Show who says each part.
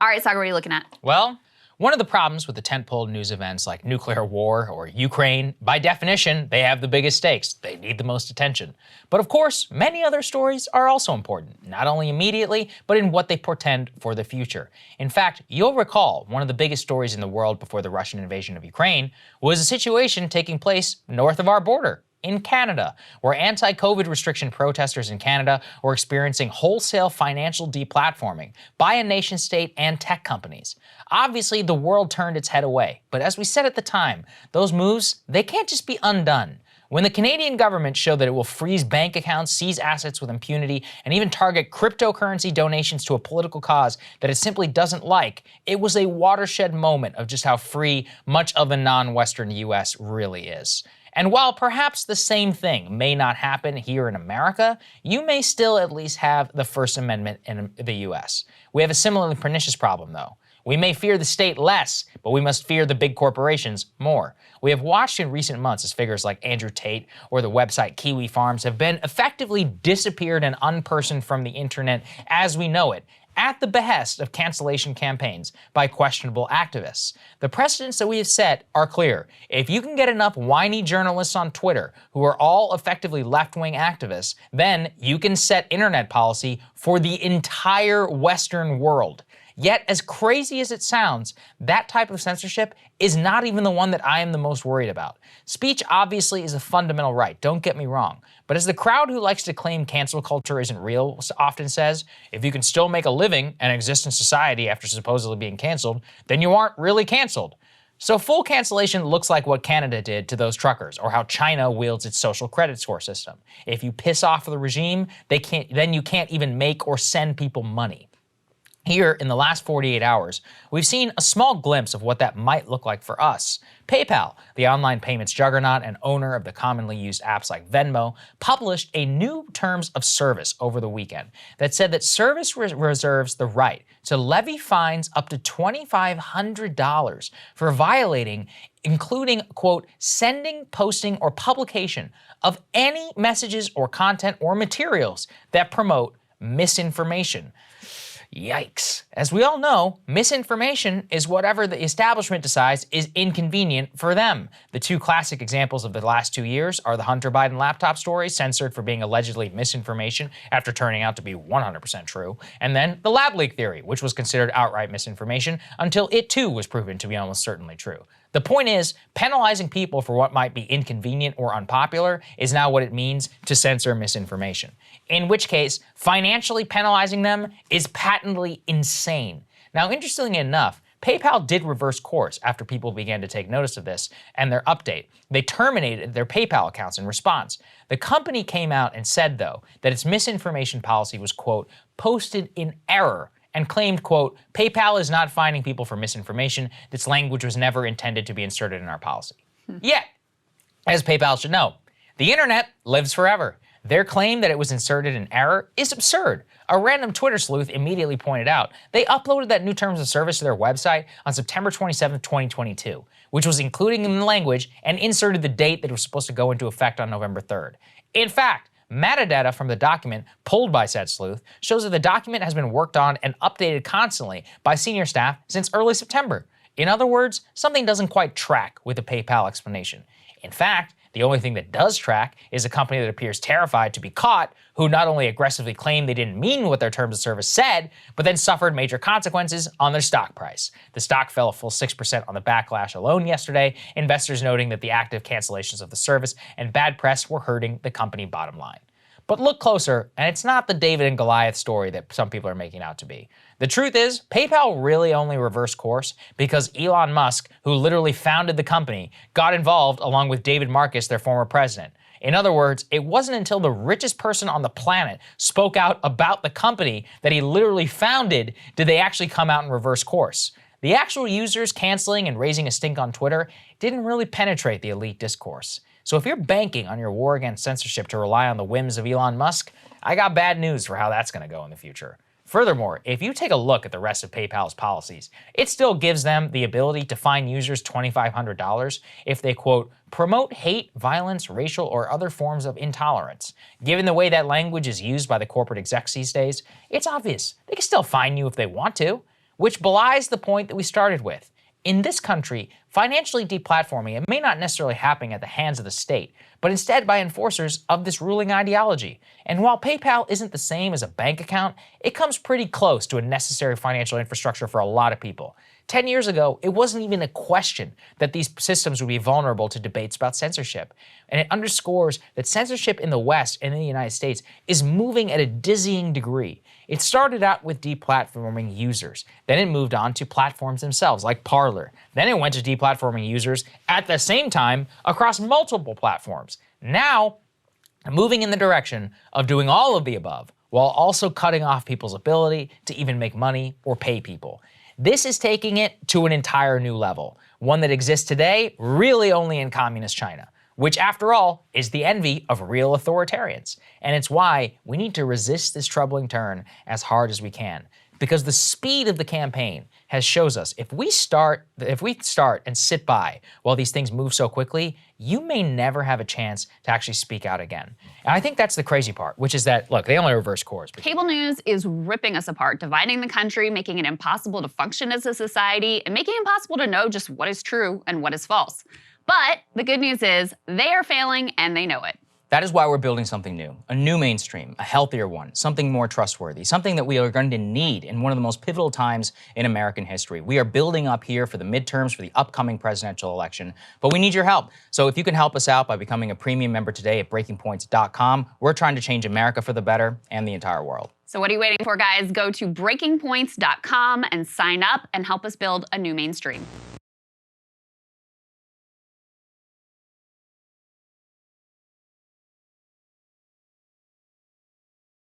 Speaker 1: All right, Sagar, what are you looking at?
Speaker 2: Well, one of the problems with the tentpole news events like nuclear war or Ukraine, by definition, they have the biggest stakes. They need the most attention. But of course, many other stories are also important, not only immediately, but in what they portend for the future. In fact, you'll recall one of the biggest stories in the world before the Russian invasion of Ukraine was a situation taking place north of our border, in Canada, where anti-COVID restriction protesters in Canada were experiencing wholesale financial deplatforming by a nation-state and tech companies. Obviously, the world turned its head away, but as we said at the time, those moves, they can't just be undone. When the Canadian government showed that it will freeze bank accounts, seize assets with impunity, and even target cryptocurrency donations to a political cause that it simply doesn't like, it was a watershed moment of just how free much of the non-Western US really is. And while perhaps the same thing may not happen here in America, you may still at least have the First Amendment in the US. We have a similarly pernicious problem, though. We may fear the state less, but we must fear the big corporations more. We have watched in recent months as figures like Andrew Tate or the website Kiwi Farms have been effectively disappeared and unpersoned from the internet as we know it, at the behest of cancellation campaigns by questionable activists. The precedents that we have set are clear. If you can get enough whiny journalists on Twitter who are all effectively left-wing activists, then you can set internet policy for the entire Western world. Yet, as crazy as it sounds, that type of censorship is not even the one that I am the most worried about. Speech obviously is a fundamental right, don't get me wrong. But as the crowd who likes to claim cancel culture isn't real often says, if you can still make a living and exist in society after supposedly being canceled, then you aren't really canceled. So full cancellation looks like what Canada did to those truckers, or how China wields its social credit score system. If you piss off the regime, then you can't even make or send people money. Here, in the last 48 hours, we've seen a small glimpse of what that might look like for us. PayPal, the online payments juggernaut and owner of the commonly used apps like Venmo, published a new terms of service over the weekend that said that service reserves the right to levy fines up to $2,500 for violating, including, quote, sending, posting, or publication of any messages or content or materials that promote misinformation. Yikes. As we all know, misinformation is whatever the establishment decides is inconvenient for them. The two classic examples of the last 2 years are the Hunter Biden laptop story, censored for being allegedly misinformation after turning out to be 100% true, and then the lab leak theory, which was considered outright misinformation until it too was proven to be almost certainly true. The point is, penalizing people for what might be inconvenient or unpopular is now what it means to censor misinformation. In which case, financially penalizing them is patently insane. Now, interestingly enough, PayPal did reverse course after people began to take notice of this and their update. They terminated their PayPal accounts in response. The company came out and said, though, that its misinformation policy was, quote, posted in error, and claimed, quote, PayPal is not fining people for misinformation. This language was never intended to be inserted in our policy. Yet, as PayPal should know, the internet lives forever. Their claim that it was inserted in error is absurd. A random Twitter sleuth immediately pointed out they uploaded that new terms of service to their website on September 27, 2022, which was including in the language and inserted the date that it was supposed to go into effect on November 3rd. In fact, metadata from the document pulled by said sleuth shows that the document has been worked on and updated constantly by senior staff since early September. In other words, something doesn't quite track with the PayPal explanation. In fact, the only thing that does track is a company that appears terrified to be caught, who not only aggressively claimed they didn't mean what their terms of service said, but then suffered major consequences on their stock price. The stock fell a full 6% on the backlash alone yesterday, investors noting that the active cancellations of the service and bad press were hurting the company bottom line. But look closer, and it's not the David and Goliath story that some people are making out to be. The truth is, PayPal really only reversed course because Elon Musk, who literally founded the company, got involved along with David Marcus, their former president. In other words, it wasn't until the richest person on the planet spoke out about the company that he literally founded did they actually come out and reverse course. The actual users canceling and raising a stink on Twitter didn't really penetrate the elite discourse. So if you're banking on your war against censorship to rely on the whims of Elon Musk, I got bad news for how that's going to go in the future. Furthermore, if you take a look at the rest of PayPal's policies, it still gives them the ability to fine users $2,500 if they, quote, promote hate, violence, racial, or other forms of intolerance. Given the way that language is used by the corporate execs these days, it's obvious they can still fine you if they want to. which belies the point that we started with. In this country, financially deplatforming it may not necessarily happen at the hands of the state, but instead by enforcers of this ruling ideology. And while PayPal isn't the same as a bank account, it comes pretty close to a necessary financial infrastructure for a lot of people. 10 years ago, it wasn't even a question that these systems would be vulnerable to debates about censorship. And it underscores that censorship in the West and in the United States is moving at a dizzying degree. It started out with deplatforming users. Then it moved on to platforms themselves, like Parler. Then it went to deplatforming users at the same time across multiple platforms. Now, moving in the direction of doing all of the above, while also cutting off people's ability to even make money or pay people. This is taking it to an entire new level, one that exists today really only in communist China, which after all is the envy of real authoritarians. And it's why we need to resist this troubling turn as hard as we can. Because the speed of the campaign shows us if we start and sit by while these things move so quickly, you may never have a chance to actually speak out again. And I think that's the crazy part, which is that, look, they only reverse course.
Speaker 1: Cable news is ripping us apart, dividing the country, making it impossible to function as a society, and making it impossible to know just what is true and what is false. But the good news is they are failing and they know it.
Speaker 3: That is why we're building something new, a new mainstream, a healthier one, something more trustworthy, something that we are going to need in one of the most pivotal times in American history. We are building up here for the midterms, for the upcoming presidential election, but we need your help. So if you can help us out by becoming a premium member today at breakingpoints.com, we're trying to change America for the better and the entire world.
Speaker 1: So what are you waiting for, guys? Go to breakingpoints.com and sign up and help us build a new mainstream.